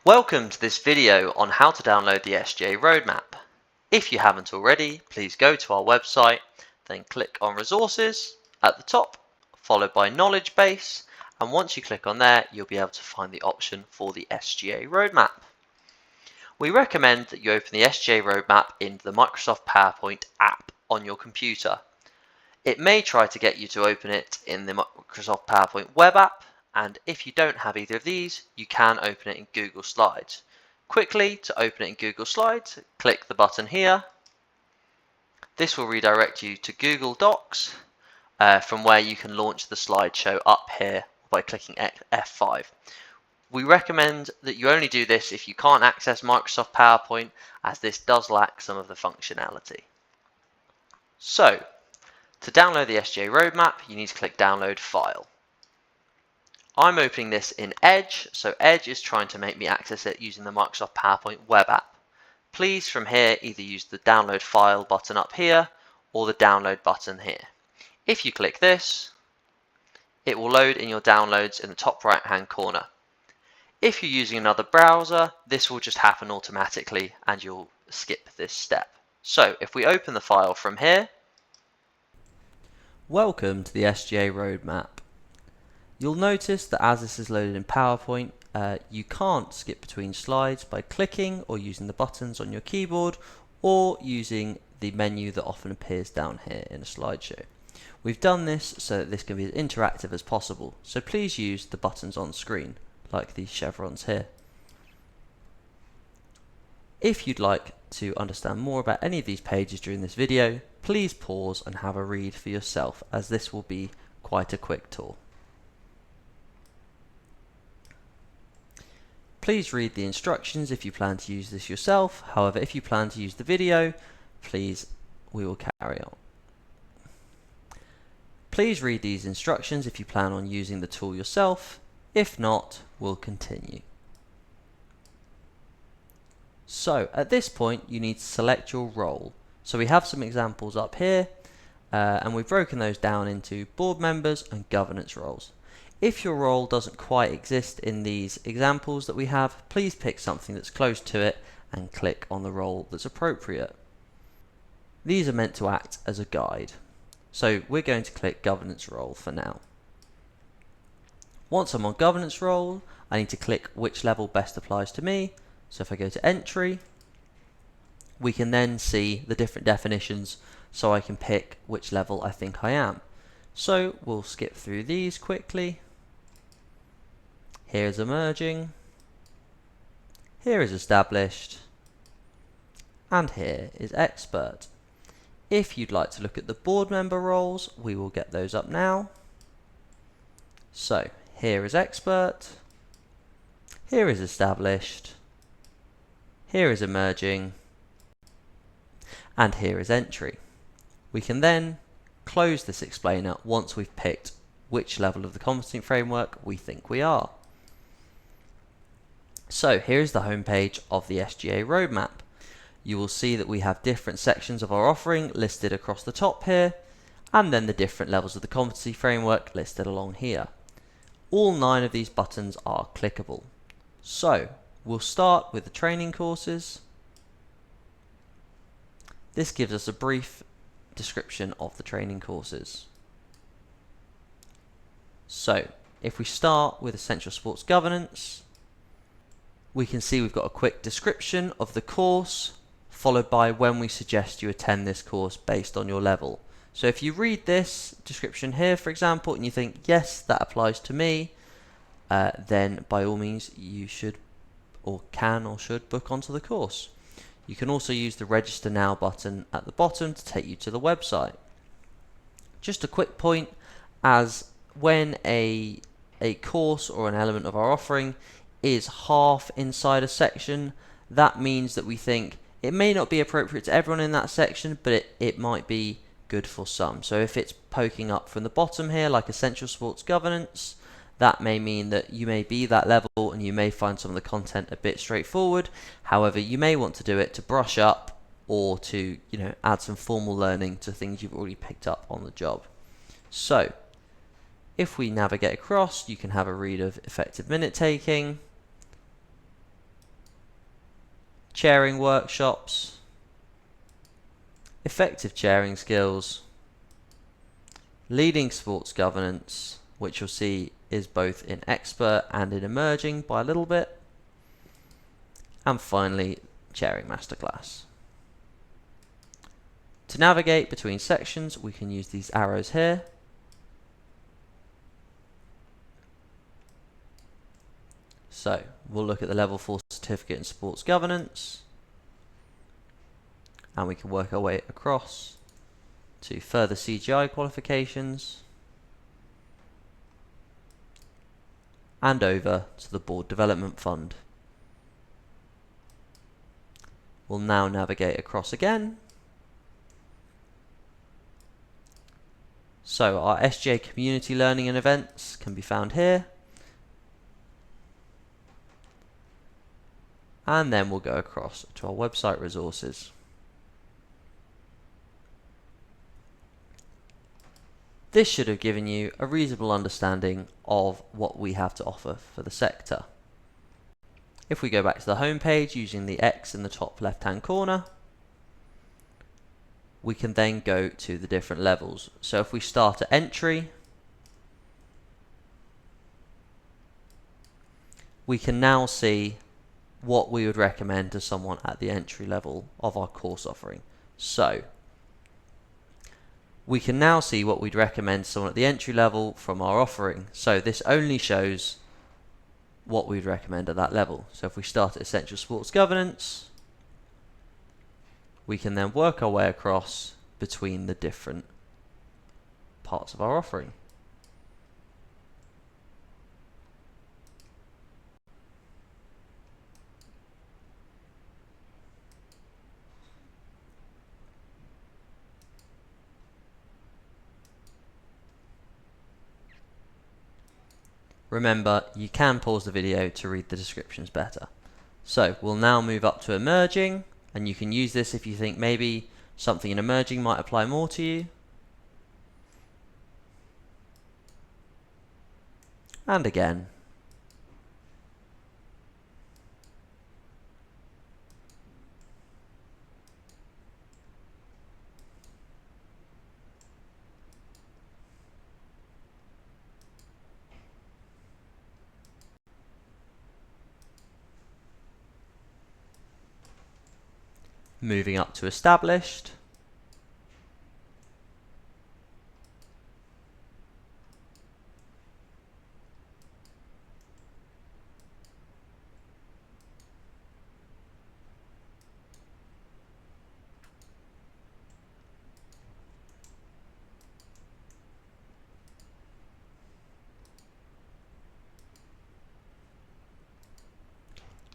Welcome to this video on how to download the SGA Roadmap. If you haven't already, please go to our website, then click on Resources at the top, followed by Knowledge Base, and once you click on there, you'll be able to find the option for the SGA Roadmap. We recommend that you open the SGA Roadmap into the Microsoft PowerPoint app on your computer. It may try to get you to open it in the Microsoft PowerPoint web app, and if you don't have either of these, you can open it in Google Slides. Quickly, to open it in Google Slides, click the button here. This will redirect you to Google Docs, from where you can launch the slideshow up here by clicking F5. We recommend that you only do this if you can't access Microsoft PowerPoint, as this does lack some of the functionality. So, to download the SGA Roadmap, you need to click Download File. I'm opening this in Edge, so Edge is trying to make me access it using the Microsoft PowerPoint web app. Please, from here, either use the Download File button up here or the Download button here. If you click this, it will load in your downloads in the top right hand corner. If you're using another browser, this will just happen automatically and you'll skip this step. So if we open the file from here, welcome to the SGA Roadmap. You'll notice that as this is loaded in PowerPoint, you can't skip between slides by clicking or using the buttons on your keyboard or using the menu that often appears down here in a slideshow. We've done this so that this can be as interactive as possible, so please use the buttons on screen, like these chevrons here. If you'd like to understand more about any of these pages during this video, please pause and have a read for yourself, as this will be quite a quick tour. Please read the instructions if you plan to use this yourself. However, if you plan to use the video, we will carry on. Please read these instructions if you plan on using the tool yourself. If not, we'll continue. So at this point, you need to select your role. So we have some examples up here, and we've broken those down into board members and governance roles. If your role doesn't quite exist in these examples that we have, please pick something that's close to it and click on the role that's appropriate. These are meant to act as a guide. So we're going to click governance role for now. Once I'm on governance role, I need to click which level best applies to me. So if I go to entry, we can then see the different definitions, so I can pick which level I think I am. So we'll skip through these quickly. Here is emerging, here is established, and here is expert. If you'd like to look at the board member roles, we will get those up now. So here is expert, here is established, here is emerging, and here is entry. We can then close this explainer once we've picked which level of the competency framework we think we are. So here's the home page of the SGA Roadmap. You will see that we have different sections of our offering listed across the top here, and then the different levels of the competency framework listed along here. All 9 of these buttons are clickable. So we'll start with the training courses. This gives us a brief description of the training courses. So if we start with Essential Sports Governance, we can see we've got a quick description of the course, followed by when we suggest you attend this course based on your level. So if you read this description here, for example, and you think, yes, that applies to me, then by all means you should or can or should book onto the course. You can also use the Register Now button at the bottom to take you to the website. Just a quick point, as when a course or an element of our offering is half inside a section, that means that we think it may not be appropriate to everyone in that section, but it might be good for some. So if it's poking up from the bottom here, like Essential Sports Governance, that may mean that you may be that level and you may find some of the content a bit straightforward. However, you may want to do it to brush up or to, add some formal learning to things you've already picked up on the job. So if we navigate across, you can have a read of effective minute taking, chairing workshops, effective chairing skills, leading sports governance, which you'll see is both in expert and in emerging by a little bit, and finally chairing masterclass. To navigate between sections, we can use these arrows here. So we'll look at the level 4 certificate in sports governance, and we can work our way across to further CGI qualifications and over to the Board Development Fund. We'll now navigate across again. So our SGA community learning and events can be found here. And then we'll go across to our website resources. This should have given you a reasonable understanding of what we have to offer for the sector. If we go back to the home page using the X in the top left hand corner, we can then go to the different levels. So if we start at entry, we can now see what we would recommend to someone at the entry level of our course offering. So we can now see what we'd recommend to someone at the entry level from our offering. So this only shows what we'd recommend at that level. So if we start at Essential Sports Governance, we can then work our way across between the different parts of our offering. Remember, you can pause the video to read the descriptions better. So we'll now move up to emerging, and you can use this if you think maybe something in emerging might apply more to you. And again. Moving up to established.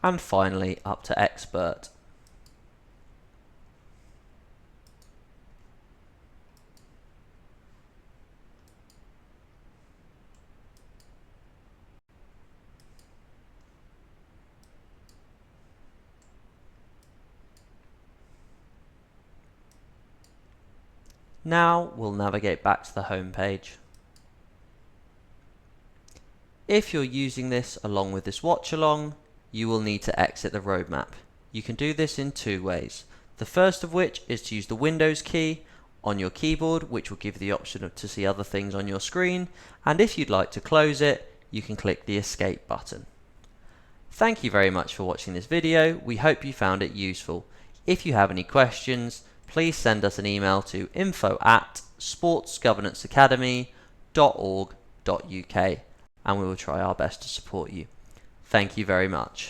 And finally up to expert. Now we'll navigate back to the home page. If you're using this along with this watch along, you will need to exit the roadmap. You can do this in two ways. The first of which is to use the Windows key on your keyboard, which will give you the option to see other things on your screen, and if you'd like to close it, you can click the escape button. Thank you very much for watching this video. We hope you found it useful. If you have any questions, please send us an email to info@sportsgovernanceacademy.org.uk and we will try our best to support you. Thank you very much.